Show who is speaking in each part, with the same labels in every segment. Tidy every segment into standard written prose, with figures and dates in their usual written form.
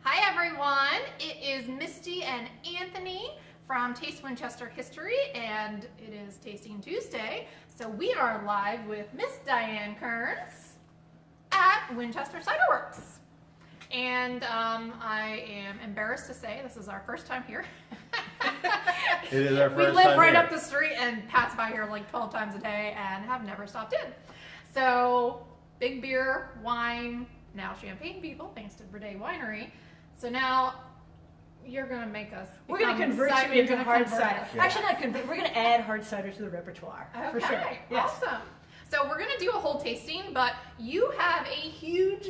Speaker 1: Hi everyone, it is Misty and Anthony from Taste Winchester History, and it is Tasting Tuesday, so we are live with Miss Diane Kearns at Winchester Ciderworks. And I am embarrassed to say this is our first time here.
Speaker 2: It is our first
Speaker 1: we
Speaker 2: time
Speaker 1: live right
Speaker 2: here.
Speaker 1: up the street and pass by here like 12 times a day and have never stopped in. So big beer, wine, now champagne people, thanks to Verde Winery. So now you're going to make us.
Speaker 3: We're going to convert you into hard cider. Actually, not convert. We're going to add hard cider to the repertoire.
Speaker 1: Okay,
Speaker 3: for sure. Yes.
Speaker 1: Awesome. So we're going to do a whole tasting, but you have a huge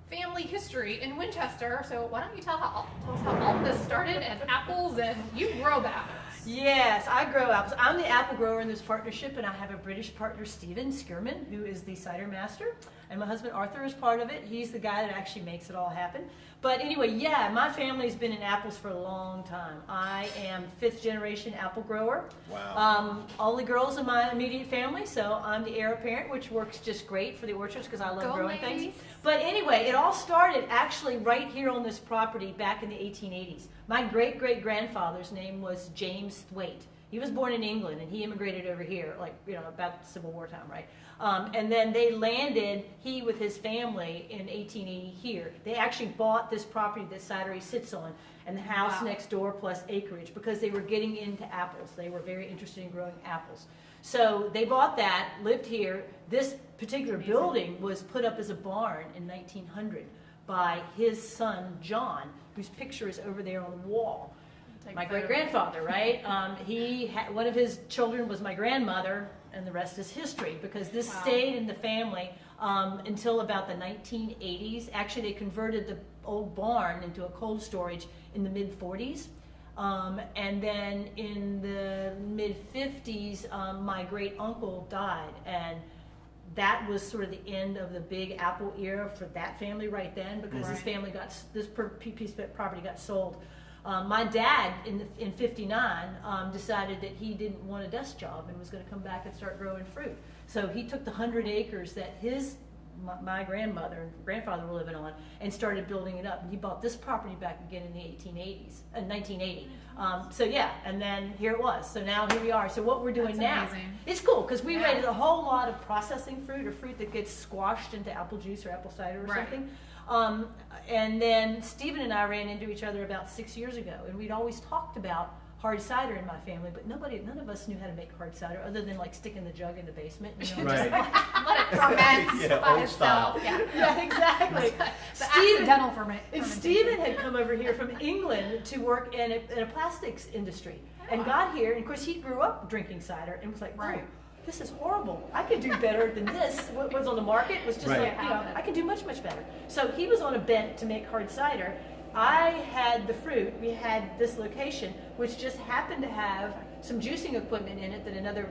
Speaker 1: family history in Winchester. So why don't you tell us how all of this started and apples, and you grow the apples.
Speaker 3: Yes, I grow apples. I'm the apple grower in this partnership, and I have a British partner, Stephen Schuurman, who is the Cidermaster, and my husband Arthur is part of it. He's the guy that actually makes it all happen. But anyway, yeah, my family's been in apples for a long time. I am 5th generation apple grower.
Speaker 2: Wow.
Speaker 3: Only girls in my immediate family, so I'm the heir apparent, which works just great for the orchards because I love growing things. But anyway, it all started actually right here on this property back in the 1880s. My great-great-grandfather's name was James Thwaite. He was born in England, and he immigrated over here, like, you know, about Civil War time, right? And then they landed, he with his family, in 1880 here. They actually bought this property that Cidery sits on, and the house next door plus acreage, because they were getting into apples. They were very interested in growing apples. So they bought that, lived here. This particular building was put up as a barn in 1900 by his son, John, whose picture is over there on the wall. My great-grandfather, right? One of his children was my grandmother, and the rest is history, because this stayed in the family until about the 1980s. Actually, they converted the old barn into a cold storage in the mid-40s. And then in the mid-50s, my great-uncle died, and that was sort of the end of the big apple era for that family right then, because this family this piece of property got sold. My dad, in '59, decided that he didn't want a desk job and was going to come back and start growing fruit. So he took the 100 acres that my grandmother and grandfather were living on and started building it up. And he bought this property back again in the 1980. So yeah, and then here it was. So now here we are. So what we're doing now, it's cool because we rated a whole lot of processing fruit, or fruit that gets squashed into apple juice or apple cider or something. And then Stephen and I ran into each other about 6 years ago, and we'd always talked about hard cider in my family, but none of us knew how to make hard cider other than like sticking the jug in the basement. You know,
Speaker 1: just let it ferment by itself.
Speaker 3: Yeah, exactly.
Speaker 1: Accidental ferment.
Speaker 3: And Stephen had come over here from England to work in a plastics industry, and got here. And of course, he grew up drinking cider and was like, oh, this is horrible. I could do better than this. What was on the market was just like, you know, I could do much, much better. So he was on a bent to make hard cider. I had the fruit. We had this location, which just happened to have some juicing equipment in it that another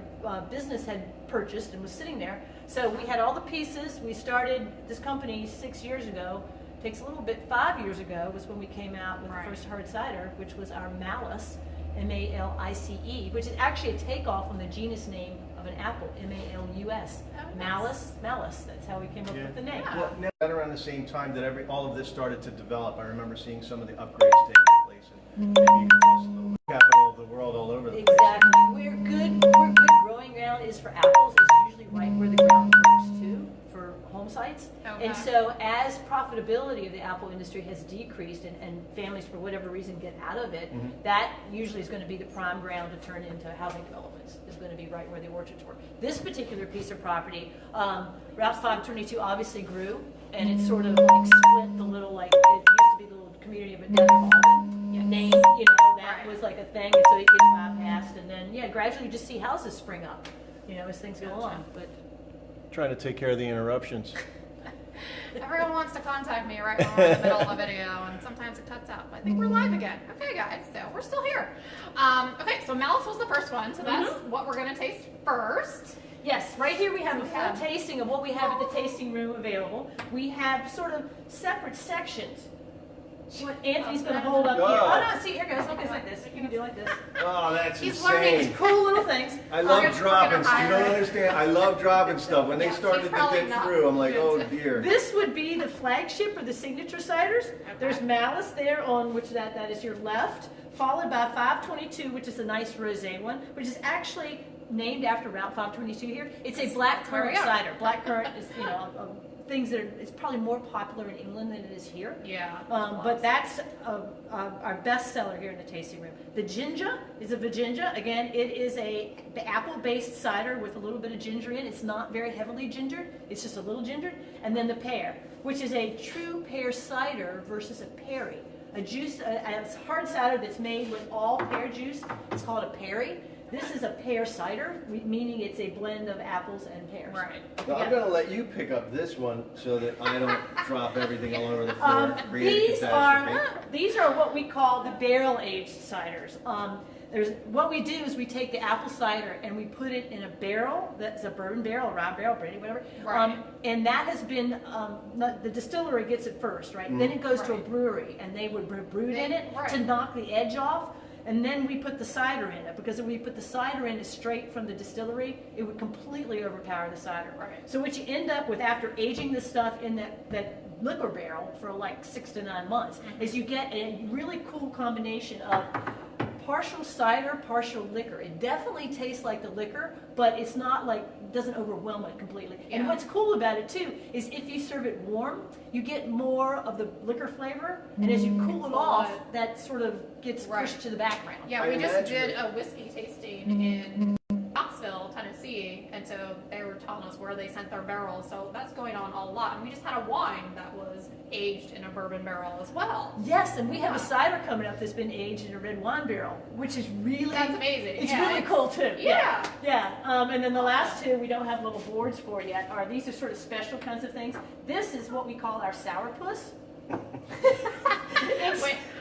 Speaker 3: business had purchased and was sitting there. So we had all the pieces. We started this company 6 years ago. Takes a little bit. 5 years ago was when we came out with the first hard cider, which was our Malice, M-A-L-I-C-E, which is actually a takeoff on the genus name of an apple, M-A-L-U-S. Malice. That's how we came up with the name.
Speaker 2: Well, now, right around the same time that all of this started to develop, I remember seeing some of the upgrades taking place, and maybe you could tell us a little capital of the world all over the place.
Speaker 3: Exactly. We're good growing ground is for apples. It's usually right where the ground works too for home sites. And so as profitability of the apple industry has decreased, and families for whatever reason get out of it, that usually is going to be the prime ground to turn into housing developments, is going to be right where the orchards were. This particular piece of property, Route 522 obviously grew, and it sort of like split the little, like, it used to be the little community of Adele name, you know, that was like a thing, and so it gets bypassed, and then, gradually you just see houses spring up, you know, as things go on. But
Speaker 2: Trying to take care of the interruptions.
Speaker 1: Everyone wants to contact me right when we're in the middle of a video, and sometimes it cuts out. But I think we're live again. Okay, guys, so we're still here. Okay, so Malice was the first one, so that's what we're going to taste first.
Speaker 3: Yes, right here we have a full tasting of what we have at the tasting room available. We have sort of separate sections. What Anthony's going to hold up here. Oh, no, see, here goes. Okay, it's like this. You can do like this.
Speaker 2: Oh, that's
Speaker 1: He's
Speaker 2: insane.
Speaker 1: learning.
Speaker 3: Cool little things.
Speaker 2: I love
Speaker 1: We're
Speaker 2: dropping.
Speaker 1: gonna
Speaker 2: You don't
Speaker 1: hire-
Speaker 2: understand. I love dropping stuff. When they
Speaker 1: Yeah,
Speaker 2: started
Speaker 1: he's
Speaker 2: to
Speaker 1: probably
Speaker 2: get
Speaker 1: not
Speaker 2: through, I'm like, oh
Speaker 1: good.
Speaker 2: dear.
Speaker 3: This would be the flagship or the signature ciders. There's Malice there on which that is your left, followed by 522, which is a nice rosé one, which is actually named after Route 522 here. It's a black
Speaker 1: where we
Speaker 3: currant
Speaker 1: are.
Speaker 3: cider. Black currant is, things that it's probably more popular in England than it is here.
Speaker 1: Yeah.
Speaker 3: But that's our best seller here in the tasting room. The ginger is a Virginia. Again, it is the apple-based cider with a little bit of ginger in. It's not very heavily gingered. It's just a little gingered. And then the pear, which is a true pear cider versus a perry. A juice, a hard cider that's made with all pear juice. It's called a perry. This is a pear cider, meaning it's a blend of apples and pears.
Speaker 1: Right.
Speaker 2: So I'm going to let you pick up this one so that I don't drop everything all over the floor. Create a catastrophe.
Speaker 3: These are what we call the barrel-aged ciders. What we do is we take the apple cider and we put it in a barrel that's a bourbon barrel, a rye barrel, brandy, whatever.
Speaker 1: Right.
Speaker 3: And that has been, the distillery gets it first, right? Then it goes to a
Speaker 1: Right.
Speaker 3: brewery and they would brew it in it
Speaker 1: Right.
Speaker 3: to knock the edge off. And then we put the cider in it, because if we put the cider in it straight from the distillery, it would completely overpower the cider.
Speaker 1: Right.
Speaker 3: So what you end up with after aging the stuff in that liquor barrel for like 6 to 9 months is you get a really cool combination of partial cider, partial liquor. It definitely tastes like the liquor, but it's not like, doesn't overwhelm it completely. And
Speaker 1: Yeah.
Speaker 3: what's cool about it too is if you serve it warm, you get more of the liquor flavor, and as you cool it off, that sort of gets
Speaker 1: Right.
Speaker 3: pushed to the background.
Speaker 1: Yeah,
Speaker 2: I
Speaker 1: we just
Speaker 2: imagine
Speaker 1: did
Speaker 2: it.
Speaker 1: a whiskey tasting in Knoxville, Tennessee, and so they were telling us where they sent their barrels. So that's going on a lot. And we just had a wine that was aged in a bourbon barrel as well.
Speaker 3: Yes, and we have
Speaker 1: Yeah.
Speaker 3: a cider coming up that's been aged in a red wine barrel, which is really
Speaker 1: That's amazing.
Speaker 3: It's
Speaker 1: Yeah,
Speaker 3: really cool too.
Speaker 1: Yeah.
Speaker 3: Yeah. And then the last two we don't have little boards for yet. These are sort of special kinds of things. This is what we call our sourpuss.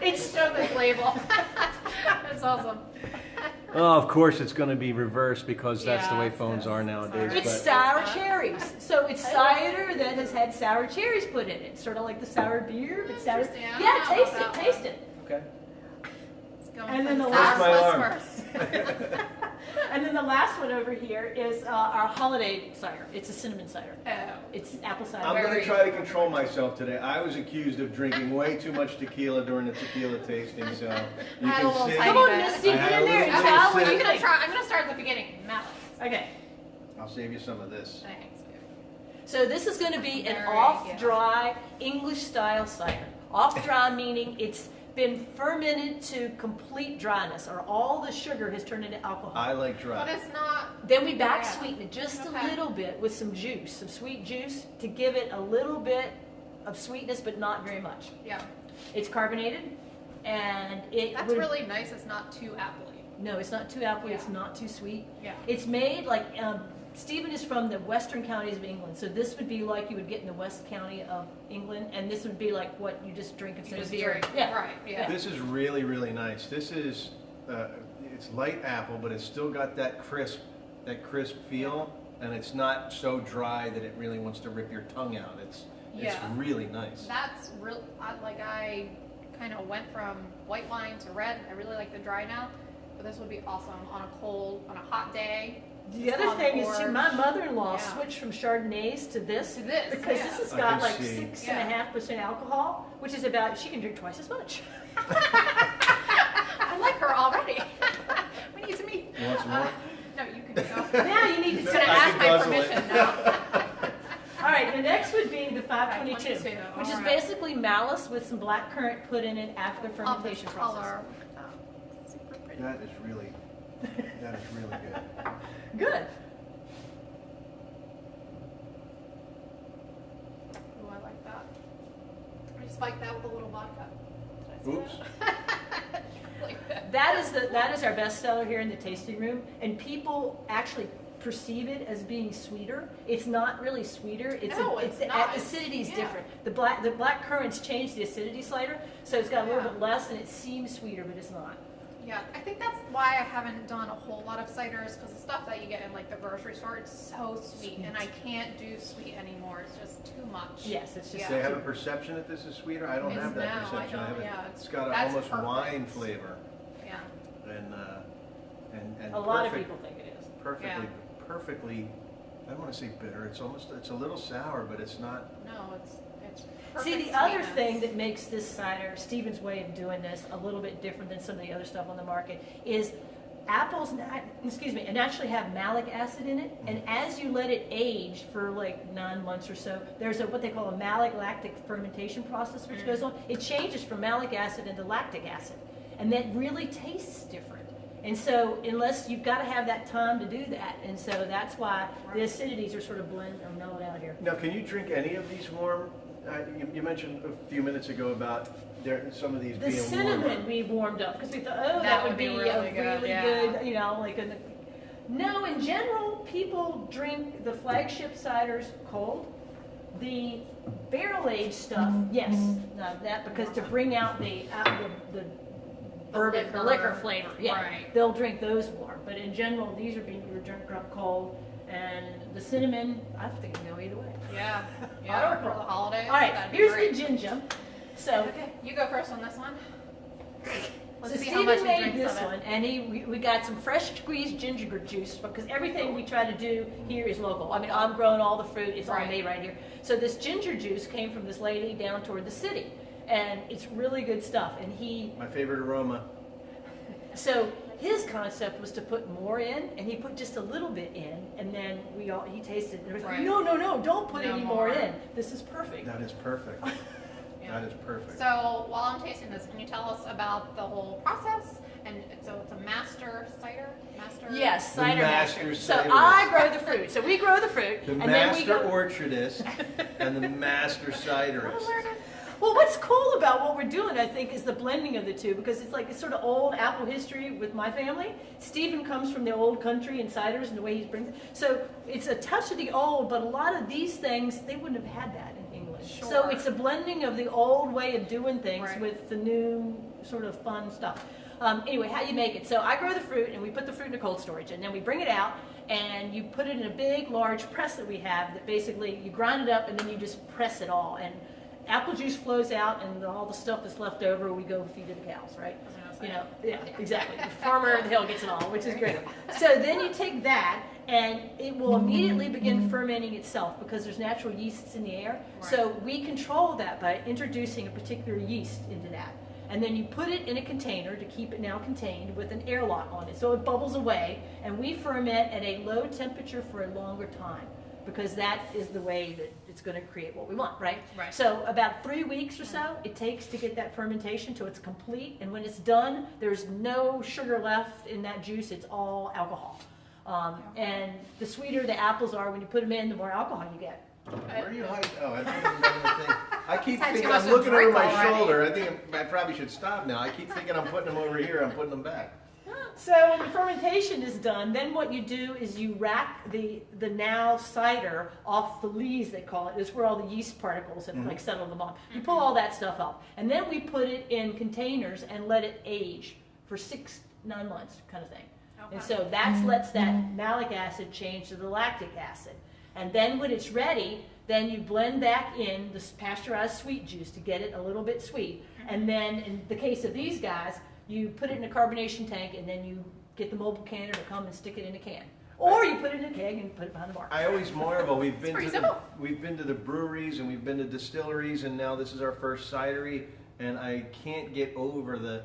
Speaker 1: It's show this label. That's awesome.
Speaker 2: Oh, of course it's going to be reversed because that's the way
Speaker 1: Yeah,
Speaker 2: phones are nowadays.
Speaker 3: It's
Speaker 2: but
Speaker 3: sour cherries. So it's cider that has had sour cherries put in it. Sort of like the sour beer, but sour.
Speaker 1: Interesting. I don't
Speaker 3: Yeah,
Speaker 1: know
Speaker 3: taste
Speaker 1: about
Speaker 3: it.
Speaker 1: that
Speaker 3: Taste
Speaker 1: one.
Speaker 3: it.
Speaker 2: okay.
Speaker 1: It's going
Speaker 3: And
Speaker 1: for
Speaker 3: then the
Speaker 1: sour
Speaker 3: last
Speaker 2: my
Speaker 1: plus
Speaker 2: alarm.
Speaker 1: first.
Speaker 3: And then the last one over here is our holiday cider. It's a cinnamon cider.
Speaker 1: Oh.
Speaker 3: It's apple cider.
Speaker 2: I'm going
Speaker 1: Very-
Speaker 2: to try to control myself today. I was accused of drinking way too much tequila during the tequila tasting, so you
Speaker 1: I had a little
Speaker 2: can see.
Speaker 1: tiny
Speaker 3: Come on,
Speaker 1: bit.
Speaker 3: Misty,
Speaker 2: I
Speaker 3: get
Speaker 2: had
Speaker 3: in
Speaker 2: a
Speaker 3: there and
Speaker 2: little
Speaker 3: tell
Speaker 2: bit
Speaker 3: what
Speaker 2: of
Speaker 3: you
Speaker 2: sip.
Speaker 3: think.
Speaker 1: I'm gonna start at the beginning. Malice.
Speaker 3: Okay.
Speaker 2: I'll save you some of this.
Speaker 1: Thanks.
Speaker 3: So this is going to be an
Speaker 1: Very
Speaker 3: off-dry English-style cider. Off-dry meaning it's been fermented to complete dryness, or all the sugar has turned into alcohol.
Speaker 2: I like
Speaker 1: But
Speaker 2: dry.
Speaker 1: it's not.
Speaker 3: Then we back
Speaker 1: Yeah.
Speaker 3: sweeten it just a
Speaker 1: Okay.
Speaker 3: little bit with some juice, some sweet juice, to give it a little bit of sweetness, but not very much.
Speaker 1: Yeah.
Speaker 3: It's carbonated, and it
Speaker 1: That's
Speaker 3: would,
Speaker 1: really nice. It's not too appley.
Speaker 3: no, it's not too appley.
Speaker 1: Yeah.
Speaker 3: It's not too sweet.
Speaker 1: Yeah.
Speaker 3: It's made like Stephen is from the western counties of England, so this would be like you would get in the west county of England, and this would be like what you just drink
Speaker 1: You
Speaker 3: instead
Speaker 1: just
Speaker 3: of beer.
Speaker 1: drink.
Speaker 3: Yeah.
Speaker 1: Right. Yeah.
Speaker 2: This is really, really nice. This is, it's light apple, but it's still got that crisp feel, and it's not so dry that it really wants to rip your tongue out. It's
Speaker 1: Yeah.
Speaker 2: really nice.
Speaker 1: That's real. I kind of went from white wine to red. I really like the dry now, but this would be awesome on a hot day.
Speaker 3: The
Speaker 1: Just
Speaker 3: other
Speaker 1: on
Speaker 3: thing
Speaker 1: the
Speaker 3: is, too,
Speaker 1: porch.
Speaker 3: my mother-in-law
Speaker 1: Yeah.
Speaker 3: switched from Chardonnays to this,
Speaker 1: To this,
Speaker 3: because
Speaker 1: yeah.
Speaker 3: this has
Speaker 2: I
Speaker 3: got
Speaker 2: can
Speaker 3: like
Speaker 2: see.
Speaker 3: 6.5% alcohol, which is about, she can drink twice as much.
Speaker 1: I like her already. We need to meet.
Speaker 2: You want some more?
Speaker 1: No, you can go.
Speaker 3: Now you need to
Speaker 1: He's
Speaker 3: sit
Speaker 1: gonna
Speaker 2: I
Speaker 1: ask
Speaker 2: can
Speaker 1: my
Speaker 2: guzzle it.
Speaker 1: permission now.
Speaker 3: All right, the next would be the 522,
Speaker 1: 522,
Speaker 3: which is
Speaker 1: all right.
Speaker 3: basically malice with some black currant put in it after the
Speaker 1: Love this
Speaker 3: fermentation process.
Speaker 1: color. Oh, super pretty.
Speaker 2: That is really good.
Speaker 3: Good.
Speaker 1: Ooh, I like that. I just like that with a little vodka. Did I say
Speaker 2: Oops.
Speaker 1: that? Like that.
Speaker 3: That is our best seller here in the tasting room, and people actually perceive it as being sweeter. It's not really sweeter.
Speaker 1: No, it's
Speaker 3: the
Speaker 1: not.
Speaker 3: acidity is
Speaker 1: Yeah.
Speaker 3: different. The black currants change the acidity slider, so it's got a little
Speaker 1: Yeah.
Speaker 3: bit less, and it seems sweeter, but it's not.
Speaker 1: Yeah, I think that's why I haven't done a whole lot of ciders, because the stuff that you get in like the grocery store, it's so sweet, and I can't do sweet anymore. It's just too much.
Speaker 3: Yes, it's just.
Speaker 2: Do they have a perception that this is sweeter? I don't have that perception. It's got an almost wine flavor.
Speaker 1: Yeah.
Speaker 2: And
Speaker 3: a lot of people think it is.
Speaker 2: Perfectly. I don't want to say bitter. It's a little sour, but it's not.
Speaker 1: No, it's.
Speaker 3: See, the other thing that makes this cider, Stephen's way of doing this, a little bit different than some of the other stuff on the market, is apples, naturally have malic acid in it, and as you let it age for like 9 months or so, there's what they call a malic lactic fermentation process which goes on. It changes from malic acid into lactic acid, and that really tastes different. And so, unless you've got to have that time to do that, and so that's why the acidities are sort of blended or mellowed out here.
Speaker 2: Now, can you drink any of these warm? You mentioned a few minutes ago about some of these being warm. The
Speaker 3: cinnamon we warmed up because we thought, oh, that would be really good, you know, like no, in general, people drink the flagship ciders cold. The barrel-aged stuff, yes, that because to bring out the bourbon, the liquor flavor, they'll drink those warm. But in general, these are being drunk cold. And the cinnamon, I think it can go either way.
Speaker 1: Yeah, for the holidays.
Speaker 3: All right, here's the ginger. So,
Speaker 1: okay, you go first on this one. Let's see
Speaker 3: Stephen
Speaker 1: how much
Speaker 3: made this one, and we got some fresh squeezed ginger juice because everything we try to do here is local. I mean, I'm growing all the fruit; it's all made right here. So this ginger juice came from this lady down toward the city, and it's really good stuff. And
Speaker 2: my favorite aroma.
Speaker 3: So his concept was to put more in, and he put just a little bit in, and then he tasted it. And was like, no, don't put any more in. This is perfect.
Speaker 2: That is perfect. That is perfect.
Speaker 1: So while I'm tasting this, can you tell us about the whole process? And so it's a master cider?
Speaker 3: Yes, Cidermaster. So
Speaker 2: Ciderist.
Speaker 3: I grow the fruit. So we grow the fruit.
Speaker 2: The
Speaker 3: and
Speaker 2: Master
Speaker 3: then we
Speaker 2: Orchardist and the Master Ciderist.
Speaker 3: Well, what's cool about what we're doing, I think, is the blending of the two, because it's sort of old apple history with my family. Stephen comes from the old country and ciders and the way he brings it. So it's a touch of the old, but a lot of these things, they wouldn't have had that in England.
Speaker 1: Sure.
Speaker 3: So it's a blending of the old way of doing things with the new sort of fun stuff. Anyway, how you make it. So I grow the fruit, and we put the fruit in a cold storage, and then we bring it out, and you put it in a big, large press that we have that basically you grind it up, and then you just press it all. And apple juice flows out, and all the stuff that's left over, we go feed to the cows, right? Exactly. The farmer of the hill gets it all, which is great. So then you take that, and it will immediately begin fermenting itself because there's natural yeasts in the air. Right. So we control that by introducing a particular yeast into that. And then you put it in a container to keep it now contained with an airlock on it. So it bubbles away, and we ferment at a low temperature for a longer time, because that is the way that it's going to create what we want, right? So about 3 weeks or so it takes to get that fermentation till it's complete, and when it's done, there's no sugar left in that juice. It's all alcohol. And the sweeter the apples are when you put them in, the more alcohol you get.
Speaker 2: Where are you hiding? Oh, I keep thinking I'm looking over my shoulder. I think I probably should stop now. I keep thinking I'm putting them over here. I'm putting them back.
Speaker 3: So when the fermentation is done, then what you do is you rack the now cider off the lees, they call it. It's where all the yeast particles have like settled them off. You pull all that stuff up, and then we put it in containers and let it age for 6 to 9 months, kind of thing. Okay. And so that lets that malic acid change to the lactic acid. And then when it's ready, then you blend back in this pasteurized sweet juice to get it a little bit sweet. And then in the case of these guys, you put it in a carbonation tank, and then you get the mobile canner to come and stick it in a can. Or you put it in a keg and put it behind the bar.
Speaker 2: I always marvel. We've been to the breweries, and we've been to distilleries, and now this is our first cidery, and I can't get over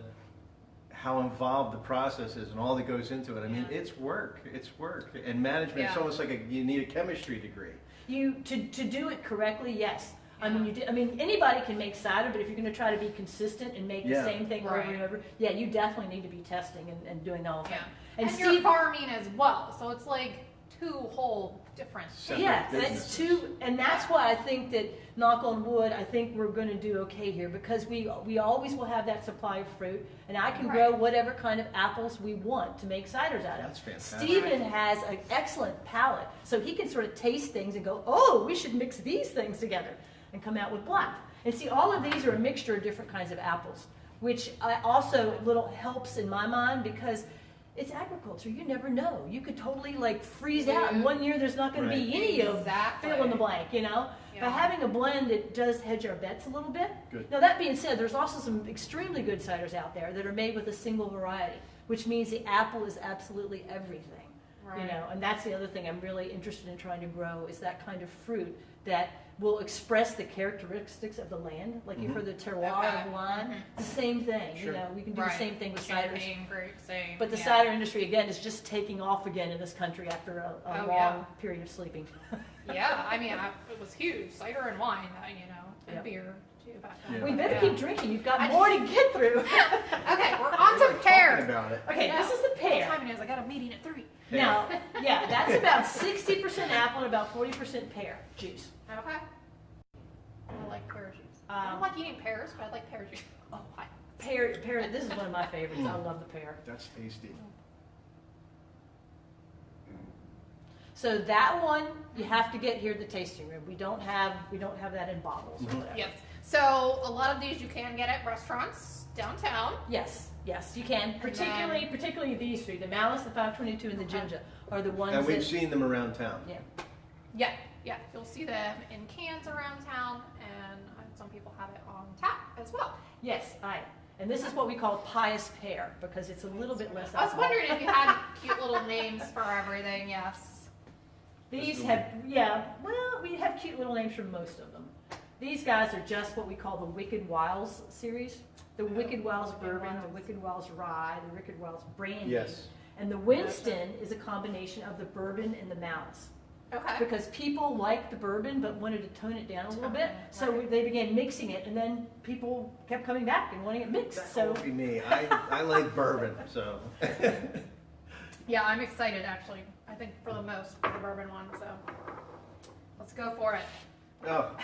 Speaker 2: how involved the process is and all that goes into it. I mean, it's work. It's work. And management, it's almost like you need a chemistry degree. To do it correctly, yes. I mean, anybody can make cider, but if you're going to try to be consistent and make the same thing over and over, you definitely need to be testing and doing the whole thing.
Speaker 1: And you're farming as well, so it's like 2 whole different.
Speaker 3: That's 2, and that's why I think that, knock on wood, I think we're going to do okay here, because we always will have that supply of fruit, and I can grow whatever kind of apples we want to make ciders out of.
Speaker 2: That's fantastic.
Speaker 3: Stephen has an excellent palate, so he can sort of taste things and go, oh, we should mix these things together and come out with black. And see, all of these are a mixture of different kinds of apples. which also little helps in my mind because it's agriculture. You never know. You could totally like freeze out. And 1 year there's not going to be any of fill in the blank, you know? By having a blend, it does hedge our bets a little bit.
Speaker 2: Good.
Speaker 3: Now that being said, there's also some extremely good ciders out there that are made with a single variety, which means the apple is absolutely everything.
Speaker 1: Right.
Speaker 3: You know, and that's the other thing I'm really interested in trying to grow is that kind of fruit that will express the characteristics of the land. Like you've heard the terroir of wine, the same thing.
Speaker 2: Sure.
Speaker 3: You know, we can do the same thing with ciders.
Speaker 1: Same.
Speaker 3: But the cider industry again is just taking off again in this country after a long period of sleeping.
Speaker 1: Yeah, I mean, it was huge. Cider and wine, you know, and beer too back then.
Speaker 3: We better keep drinking. You've got more to get through.
Speaker 1: Okay, we're on to pear.
Speaker 2: About it.
Speaker 3: Okay, this is the pear.
Speaker 1: What time it is? I got a meeting at 3.
Speaker 3: Now, yeah, that's about 60% apple and about 40% pear juice.
Speaker 1: Okay. I like pear juice. I don't like eating pears, but I like pear juice. Oh, hi.
Speaker 3: Pear, this is one of my favorites. I love the pear.
Speaker 2: That's tasty.
Speaker 3: So that one you have to get here at the tasting room. We don't have that in bottles or whatever.
Speaker 1: Yes. So a lot of these you can get at restaurants downtown.
Speaker 3: Yes, you can. Particularly these three, the Malice, the 522, and the Ginger, are the ones
Speaker 2: And we've seen them around town.
Speaker 1: Yeah. You'll see them in cans around town, and some people have it on tap as well.
Speaker 3: Yes, and this is what we call pious pear because it's a little bit less alcohol.
Speaker 1: I was wondering if you had cute little names for everything. Yes.
Speaker 3: These have, we have cute little names for most of them. These guys are just what we call the Wicked Wiles series. The Wicked Wiles Bourbon, the Wicked Wiles Rye, the Wicked Wiles Brandy.
Speaker 2: Yes.
Speaker 3: And the Winston is a combination of the bourbon and the Malice.
Speaker 1: Okay.
Speaker 3: Because people liked the bourbon but wanted to tone it down a little bit. So they began mixing it, and then people kept coming back and wanting it mixed.
Speaker 2: That would be me. I like bourbon, so.
Speaker 1: Yeah, I'm excited actually. I think for the most for the bourbon one, so let's go for it.
Speaker 2: Oh,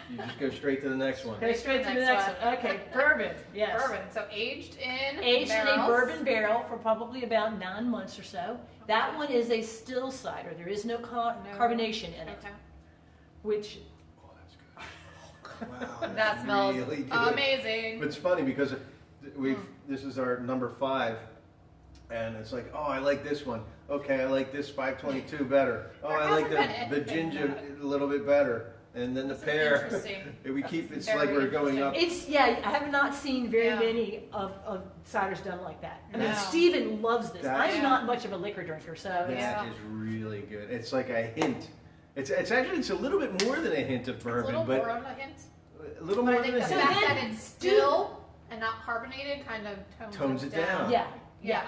Speaker 2: you just go straight to the next one.
Speaker 3: Go straight to the next one. Okay, bourbon. Yes.
Speaker 1: Bourbon. So aged in
Speaker 3: in
Speaker 1: barrels.
Speaker 3: a bourbon barrel for probably about 9 months or so. That one is a still cider. There is no carbonation in it, which.
Speaker 2: Oh, that's good. Wow,
Speaker 1: That smells
Speaker 2: really good.
Speaker 1: amazing.
Speaker 2: But it's funny because this is our number 5, and it's like, oh, I like this one. Okay, I like this 522 better. Oh, I like the ginger a little bit better. And then the pear, we keep, it's like we're going up.
Speaker 3: I have not seen very many of ciders done like that. I mean, Stephen loves this. I'm not much of a liquor drinker, so.
Speaker 2: That is really good. It's like a hint. It's a little bit more than a hint of bourbon,
Speaker 1: but more of a hint.
Speaker 2: A little more than a hint.
Speaker 1: The fact that it's still and not carbonated kind of tones it down.
Speaker 3: Yeah.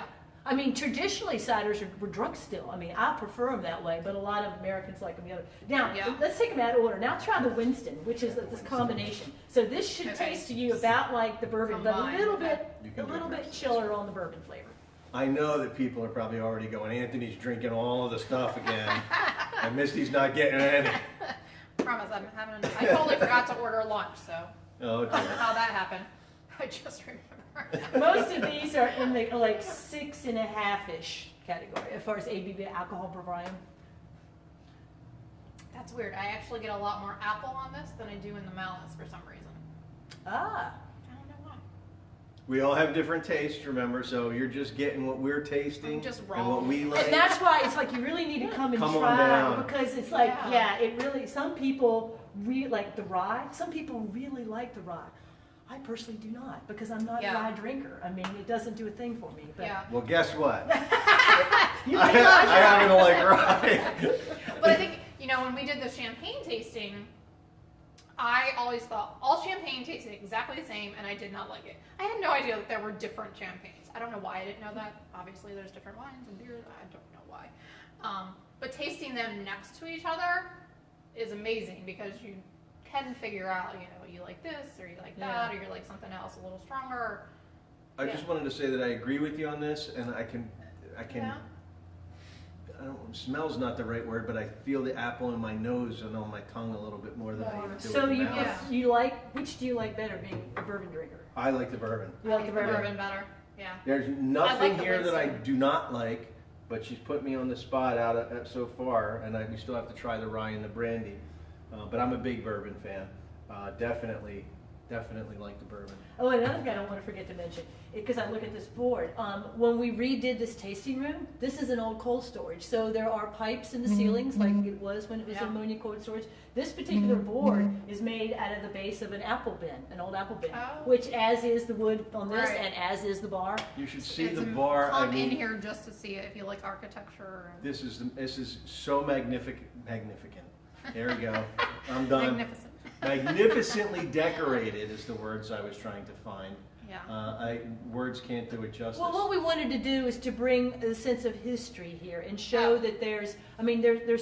Speaker 3: I mean, traditionally ciders were drunk still. I mean, I prefer them that way, but a lot of Americans like them the other. Now, let's take them out of order. Now try the Winston, which is this combination. So this should taste to you about like the bourbon, but a little bit chiller on the bourbon flavor.
Speaker 2: I know that people are probably already going, Anthony's drinking all of the stuff again, and Misty's not getting any.
Speaker 1: Promise, I totally forgot to order lunch, so
Speaker 2: Oh,
Speaker 1: I don't know how that happened. I just remember.
Speaker 3: Most of these are in the like 6.5-ish category as far as ABV alcohol per volume.
Speaker 1: That's weird. I actually get a lot more apple on this than I do in the Malice for some reason.
Speaker 3: Ah.
Speaker 1: I don't know why.
Speaker 2: We all have different tastes, remember, so you're just getting what we're tasting and what we like.
Speaker 3: And that's why it's like you really need to come and try because it's like, it really, some people really like the rye. Some people really like the rye. I personally do not because I'm not a rye drinker. I mean, it doesn't do a thing for me. But
Speaker 2: Well, guess what?
Speaker 3: I
Speaker 2: happen to like rye.
Speaker 1: But I think, when we did the champagne tasting, I always thought all champagne tasted exactly the same, and I did not like it. I had no idea that there were different champagnes. I don't know why I didn't know that. Obviously, there's different wines and beers. I don't know why. But tasting them next to each other is amazing because you can figure out, you like this or you like that or you like something else a little stronger.
Speaker 2: I just wanted to say that I agree with you on this, and I can. Smell's not the right word, but I feel the apple in my nose and on my tongue a little bit more than I do
Speaker 3: So
Speaker 2: with the mouth.
Speaker 3: which do you like better, being a bourbon drinker?
Speaker 2: I like the bourbon.
Speaker 3: You like the
Speaker 1: bourbon better? Yeah.
Speaker 2: There's nothing here that I do not like, but she's put me on the spot so far, and we still have to try the rye and the brandy. But I'm a big bourbon fan. Definitely Definitely like the bourbon.
Speaker 3: Oh, another thing I don't want to forget to mention, because I look at this board, when we redid this tasting room, this is an old cold storage. So there are pipes in the ceilings like it was when it was ammonia cold storage. This particular board is made out of the base of an apple bin, an old apple bin, which as is the wood on this and as is the bar.
Speaker 2: You should see the bar.
Speaker 1: Come in here just to see it if you like architecture.
Speaker 2: This is so magnificent. There we go. I'm done.
Speaker 1: Magnificent.
Speaker 2: Magnificently decorated is the words I was trying to find.
Speaker 1: Yeah.
Speaker 2: Words can't do it justice.
Speaker 3: Well, what we wanted to do is to bring a sense of history here and show that there's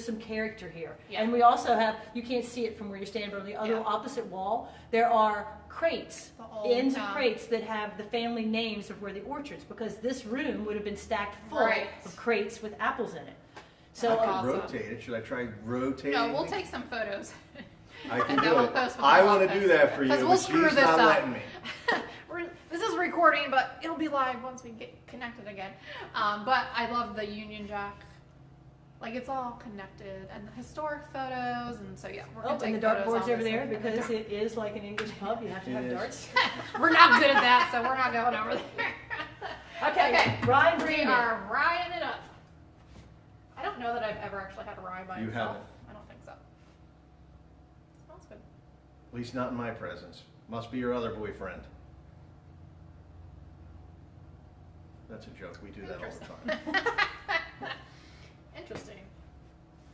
Speaker 3: some character here. Yeah. And we also have, you can't see it from where you're standing, but on the other opposite wall, there are crates, ends of crates that have the family names of where the orchards, because this room would have been stacked full of crates with apples in it. So
Speaker 2: I could rotate it. Should I try rotating?
Speaker 1: No, we'll take some photos.
Speaker 2: I can do it. I want to do that for you,
Speaker 1: we'll
Speaker 2: but
Speaker 1: screw
Speaker 2: she's
Speaker 1: this
Speaker 2: not
Speaker 1: up.
Speaker 2: letting me.
Speaker 1: This is recording, but it'll be live once we get connected again. But I love the Union Jack. Like, it's all connected, and the historic photos, and so yeah, we're gonna take
Speaker 3: and the
Speaker 1: photos
Speaker 3: dartboard's
Speaker 1: on
Speaker 3: over
Speaker 1: this
Speaker 3: there
Speaker 1: one.
Speaker 3: because it is like an English pub. You have to have darts.
Speaker 1: We're not good at that, so we're not going over there.
Speaker 3: Okay, rye
Speaker 1: we are ryeing it up. I don't know that I've ever actually had a rye by
Speaker 2: You
Speaker 1: itself.
Speaker 2: haven't.
Speaker 1: I don't think so. Smells good.
Speaker 2: At least not in my presence. Must be your other boyfriend. That's a joke. We do that all the time.
Speaker 1: Interesting.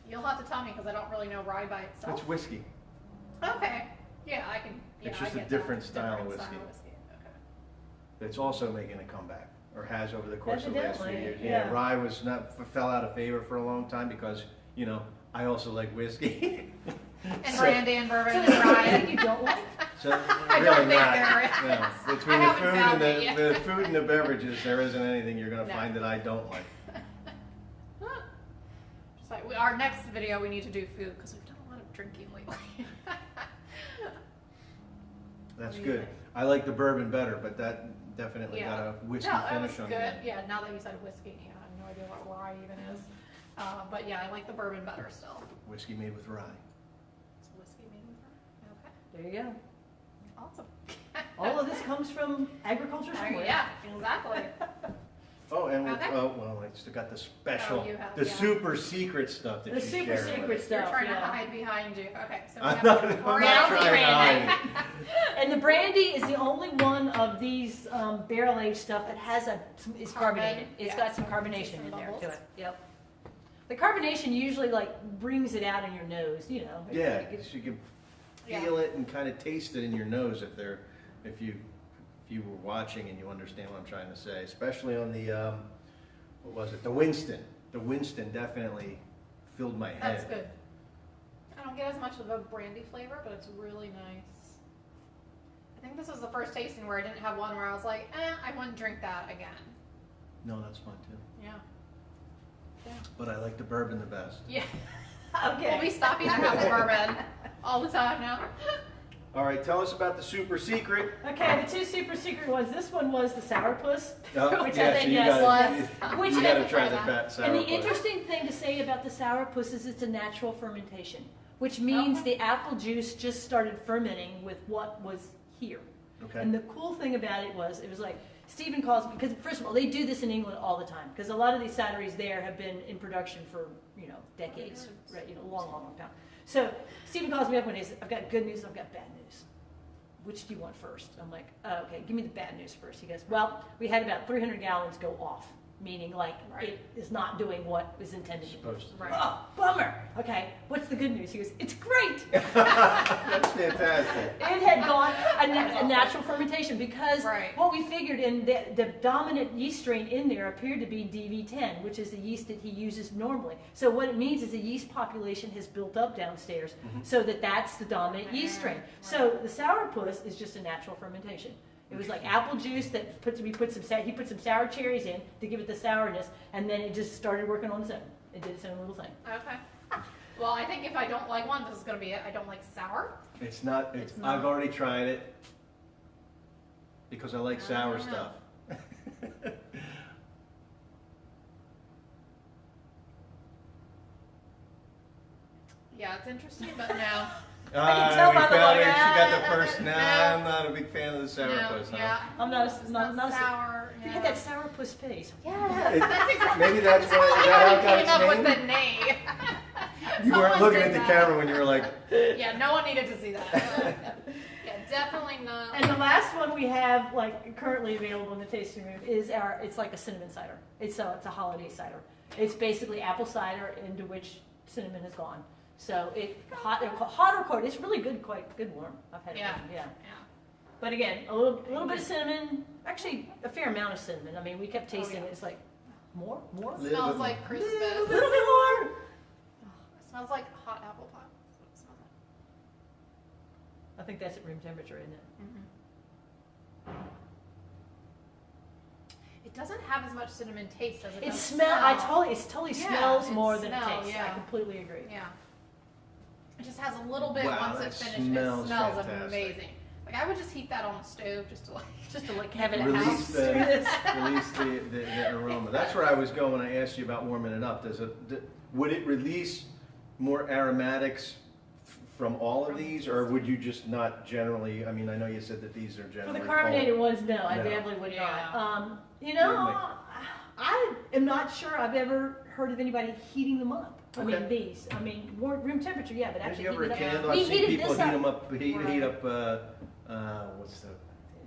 Speaker 1: You'll have to tell me because I don't really know rye by itself.
Speaker 2: It's whiskey.
Speaker 1: Okay. Yeah, I can. Yeah,
Speaker 2: It's just
Speaker 1: I
Speaker 2: a
Speaker 1: get
Speaker 2: different
Speaker 1: that.
Speaker 2: style of whiskey.
Speaker 1: Okay.
Speaker 2: It's also making a comeback, or has over the course of the last few
Speaker 3: Evidently,
Speaker 2: years. Yeah, rye was fell out of favor for a long time because, you know, I also like whiskey.
Speaker 1: And
Speaker 2: So-
Speaker 1: brandy and bourbon
Speaker 3: So
Speaker 1: and
Speaker 3: is there
Speaker 1: rye.
Speaker 3: anything you don't like?
Speaker 2: So
Speaker 1: I
Speaker 2: really
Speaker 1: don't think
Speaker 2: not.
Speaker 1: there is.
Speaker 2: No. Between
Speaker 1: I
Speaker 2: the
Speaker 1: haven't
Speaker 2: food
Speaker 1: found
Speaker 2: and
Speaker 1: it yet.
Speaker 2: the food and the beverages, there isn't anything you're going to
Speaker 1: No.
Speaker 2: find that I don't like.
Speaker 1: Just like our next video, we need to do food because we've done a lot of drinking lately.
Speaker 2: That's good. I like the bourbon better, but that definitely got a whiskey
Speaker 1: that
Speaker 2: finish
Speaker 1: was
Speaker 2: on
Speaker 1: good.
Speaker 2: it.
Speaker 1: Yeah, now that you said whiskey, I have no idea what rye even is. But yeah, I like the bourbon better still.
Speaker 2: Whiskey made with rye.
Speaker 1: It's whiskey made with rye. Okay.
Speaker 3: There you go.
Speaker 1: Awesome.
Speaker 3: All of this comes from agriculture somewhere.
Speaker 1: Yeah, exactly.
Speaker 2: Oh, and
Speaker 1: Okay.
Speaker 2: well, I still got the special,
Speaker 1: you have-
Speaker 2: the
Speaker 1: yeah.
Speaker 2: super secret stuff that
Speaker 3: The
Speaker 2: you
Speaker 3: super
Speaker 2: share with
Speaker 3: secret
Speaker 2: us.
Speaker 3: stuff.
Speaker 1: You're trying to
Speaker 3: yeah.
Speaker 1: hide behind you. Okay, so we
Speaker 2: I'm
Speaker 1: have
Speaker 2: not,
Speaker 1: the
Speaker 2: I'm not
Speaker 1: Oriental
Speaker 2: trying to
Speaker 1: brandy.
Speaker 2: hide.
Speaker 3: And the brandy is the only one of these barrel aged stuff that has is carbonated. It's got some carbonation in there to it. Yep. The carbonation usually like brings it out in your nose, you know.
Speaker 2: Yeah,
Speaker 3: It's-
Speaker 2: so you can feel it and kind of taste it in your nose if you were watching and you understand what I'm trying to say. Especially on the what was it? The Winston. The Winston definitely filled my head.
Speaker 1: That's good. I don't get as much of a brandy flavor, but it's really nice. I think this was the first tasting where I didn't have one where I was like, I wouldn't drink that again.
Speaker 2: No, that's fine too.
Speaker 1: Yeah. Yeah.
Speaker 2: But I like the bourbon the best.
Speaker 1: Yeah.
Speaker 3: Okay.
Speaker 1: We'll be stopping to have the bourbon all the time now.
Speaker 2: All right, tell us about the super secret.
Speaker 3: Okay, the two super secret ones. This one was the sourpuss.
Speaker 2: Oh,
Speaker 3: Which
Speaker 2: yeah,
Speaker 3: I think,
Speaker 2: so you
Speaker 3: yes,
Speaker 2: gotta,
Speaker 3: was.
Speaker 2: you gotta try the fat sour.
Speaker 3: And the interesting thing to say about the sourpuss is it's a natural fermentation, which means the apple juice just started fermenting with what was here.
Speaker 2: Okay.
Speaker 3: And the cool thing about it was like, Stephen calls me, because first of all, they do this in England all the time, because a lot of these cideries there have been in production for, decades, right, long time. So Stephen calls me up and he says, I've got good news, I've got bad news. Which do you want first? I'm like, oh, okay, give me the bad news first. He goes, well, we had about 300 gallons go off, meaning like it is not doing what was intended to do.
Speaker 1: Right.
Speaker 3: Oh, bummer. Okay, what's the good news? He goes, it's great.
Speaker 2: That's fantastic.
Speaker 3: It had gone a natural fermentation because
Speaker 1: Right.
Speaker 3: what we figured in the dominant yeast strain in there appeared to be DV10, which is the yeast that he uses normally. So what it means is the yeast population has built up downstairs so that's the dominant yeast strain. So the sourpuss is just a natural fermentation. It was like apple juice that he put some sour cherries in to give it the sourness, and then it just started working on its own. It did its own little thing.
Speaker 1: Okay. Well, I think if I don't like one, this is going to be it. I don't like sour.
Speaker 2: It's not.
Speaker 1: It's not.
Speaker 2: I've already tried it because I like sour
Speaker 1: know.
Speaker 2: stuff.
Speaker 1: Yeah, it's interesting, but no.
Speaker 3: I can tell by the look.
Speaker 2: She got the first. Nah, I'm not a big fan of the sourpuss.
Speaker 1: Yeah.
Speaker 3: I'm not
Speaker 1: sour.
Speaker 3: You had that sourpuss face.
Speaker 1: Yeah, that's exactly.
Speaker 2: Maybe that's
Speaker 1: why
Speaker 2: why that
Speaker 1: came up
Speaker 2: got
Speaker 1: with
Speaker 2: its
Speaker 1: the
Speaker 2: name.
Speaker 1: name.
Speaker 2: You weren't
Speaker 1: Someone
Speaker 2: looking
Speaker 1: did
Speaker 2: at the
Speaker 1: that.
Speaker 2: camera when you were like.
Speaker 1: Yeah, no one needed to see that. Yeah, definitely not.
Speaker 3: And the last one we have, like, currently available in the tasting room is it's like a cinnamon cider. It's a holiday cider. It's basically apple cider into which cinnamon has gone. So hot or cold. It's really good, quite good warm. I've had it.
Speaker 1: Yeah.
Speaker 3: Yeah. But again, a little bit of cinnamon. Actually, a fair amount of cinnamon. I mean, we kept tasting it. It's like more.
Speaker 1: It smells like Christmas.
Speaker 3: A little bit more.
Speaker 1: It smells like hot apple pie. That's what it smells like.
Speaker 3: I think that's at room temperature, isn't it?
Speaker 1: Mm-hmm. It doesn't have as much cinnamon taste as it
Speaker 3: It
Speaker 1: does
Speaker 3: smell. It totally smells
Speaker 1: it
Speaker 3: more than it
Speaker 1: smells,
Speaker 3: tastes.
Speaker 1: yeah.
Speaker 3: I completely agree.
Speaker 1: Yeah. It just has a little bit
Speaker 2: Wow,
Speaker 1: once
Speaker 2: that
Speaker 1: it's finished.
Speaker 2: smells
Speaker 1: It smells
Speaker 2: fantastic.
Speaker 1: amazing. Like I would just heat that on the stove just to
Speaker 3: have it
Speaker 2: Release
Speaker 3: house.
Speaker 2: the aroma. That's where I was going when I asked you about warming it up. Would it release more aromatics from all of these, or would you just not generally? I mean, I know you said that these are
Speaker 3: For
Speaker 2: generally
Speaker 3: the carbonated
Speaker 2: cold.
Speaker 3: ones, no, I
Speaker 2: No.
Speaker 3: definitely would
Speaker 1: Yeah.
Speaker 3: not.
Speaker 2: Really?
Speaker 3: I am not sure I've ever heard of anybody heating them up. I mean,
Speaker 2: Okay.
Speaker 3: these. I mean, room temperature, yeah, but
Speaker 2: Have
Speaker 3: actually
Speaker 2: you ever
Speaker 3: heating it up.
Speaker 2: candle?
Speaker 3: We
Speaker 2: I've seen
Speaker 3: heated
Speaker 2: people
Speaker 3: this
Speaker 2: heat
Speaker 3: up.
Speaker 2: them up. Heat
Speaker 1: Right.
Speaker 2: up. What's the?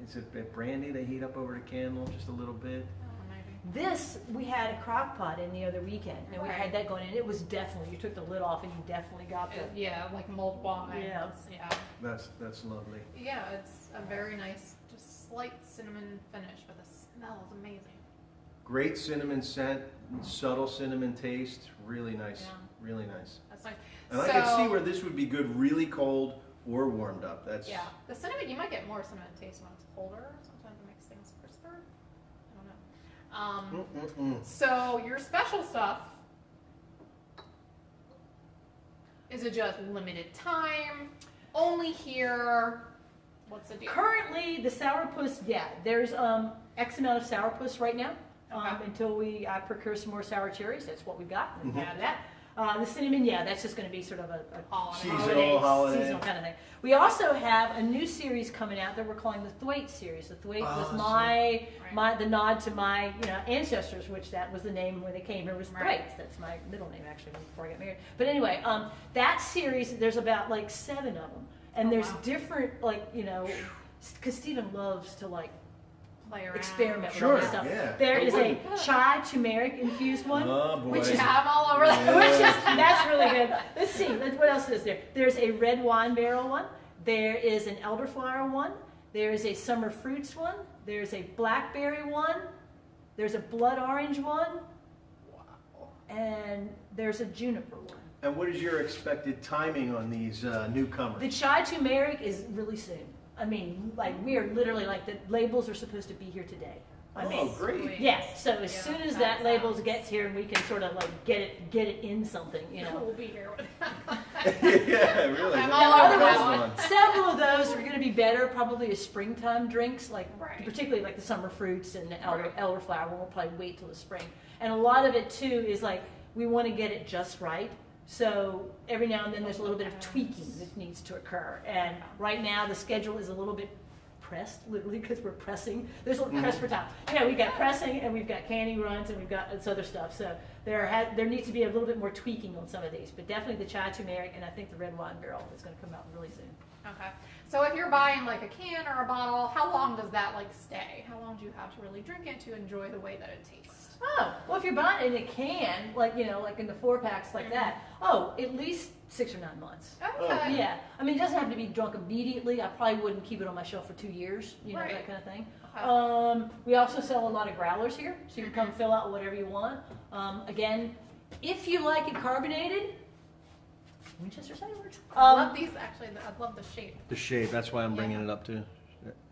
Speaker 2: Is it brandy they heat up over the candle just a little bit?
Speaker 3: This, we had a crock pot in the other weekend, and we
Speaker 1: Right.
Speaker 3: had that going in. It was definitely, you took the lid off and you definitely got the,
Speaker 1: Yeah, like mulled wine.
Speaker 3: Yeah.
Speaker 1: Yeah.
Speaker 2: That's lovely.
Speaker 1: Yeah, it's a very nice, just slight cinnamon finish, but the smell is amazing.
Speaker 2: Great cinnamon scent, subtle cinnamon taste. Really nice.
Speaker 1: Yeah.
Speaker 2: Really nice.
Speaker 1: That's nice.
Speaker 2: And I could see where this would be good really cold or warmed up. That's
Speaker 1: Yeah, the cinnamon, you might get more cinnamon taste when it's colder. Sometimes it makes things crisper. I don't know. So your special stuff, is it just limited time? Only here? What's the deal?
Speaker 3: currently, the sourpuss, yeah, there's X amount of sourpuss right now.
Speaker 1: Okay.
Speaker 3: Until I procure some more sour cherries. That's what we got. We
Speaker 2: Mhm.
Speaker 3: have that. The cinnamon, yeah, that's just going to be sort of a
Speaker 1: Holiday.
Speaker 2: Holiday.
Speaker 3: seasonal kind of thing. We also have a new series coming out that we're calling the Thwaite series. The Thwaite was the nod to my ancestors, which that was the name when they came here was
Speaker 1: Right.
Speaker 3: Thwaites. That's my middle name actually before I got married. But anyway, that series there's about like 7 of them, and there's
Speaker 1: wow.
Speaker 3: different because Stephen loves to
Speaker 1: Play around.
Speaker 3: experiment
Speaker 2: Sure,
Speaker 3: with all this stuff.
Speaker 2: yeah.
Speaker 3: There
Speaker 2: Who
Speaker 3: is a
Speaker 2: wouldn't?
Speaker 3: chai turmeric infused one.
Speaker 2: Oh boy.
Speaker 3: Which is-
Speaker 1: Have all over the
Speaker 2: Yeah.
Speaker 3: That's really good. Let's see. What else is there? There's a red wine barrel one. There is an elderflower one. There is a summer fruits one. There's a blackberry one. There's a blood orange one.
Speaker 1: Wow.
Speaker 3: And there's a juniper one.
Speaker 2: And what is your expected timing on these newcomers?
Speaker 3: The chai turmeric is really soon. I mean, we are literally the labels are supposed to be here today. I mean,
Speaker 2: great.
Speaker 3: yeah. So as
Speaker 1: Yeah,
Speaker 3: soon as
Speaker 1: that
Speaker 3: that labels
Speaker 1: sounds-
Speaker 3: gets here, and we can sort of get it in something,
Speaker 1: We'll be here with
Speaker 2: Yeah, really.
Speaker 1: I'm
Speaker 2: What
Speaker 1: all
Speaker 2: about
Speaker 1: over
Speaker 2: this
Speaker 1: that
Speaker 2: one?
Speaker 3: Several of those are going to be better, probably as springtime drinks,
Speaker 1: Right.
Speaker 3: particularly like the summer fruits and the
Speaker 1: Right.
Speaker 3: elderflower. We'll probably wait till the spring. And a lot of it too is we want to get it just right. So every now and then there's a little bit of tweaking that needs to occur. And right now the schedule is a little bit pressed, literally, because we're pressing. There's a little press for time. We've got pressing and we've got canning runs and we've got this other stuff. So there needs to be a little bit more tweaking on some of these. But definitely the chai turmeric and I think the red wine barrel is going to come out really soon.
Speaker 1: Okay. So if you're buying a can or a bottle, how long does that stay? How long do you have to really drink it to enjoy the way that it tastes?
Speaker 3: Oh, well, if you're buying it in a can, like in the 4-packs like that, at least 6 or 9 months.
Speaker 1: Okay.
Speaker 3: Yeah, I mean, it doesn't have to be drunk immediately. I probably wouldn't keep it on my shelf for 2 years,
Speaker 1: Right.
Speaker 3: that kind of thing.
Speaker 1: Okay.
Speaker 3: We also sell a lot of growlers here, so you can come fill out whatever you want. Again, if you like it carbonated, Winchester Ciderworks.
Speaker 1: I love these actually. I love the shape.
Speaker 2: The shape. That's why I'm bringing it up too.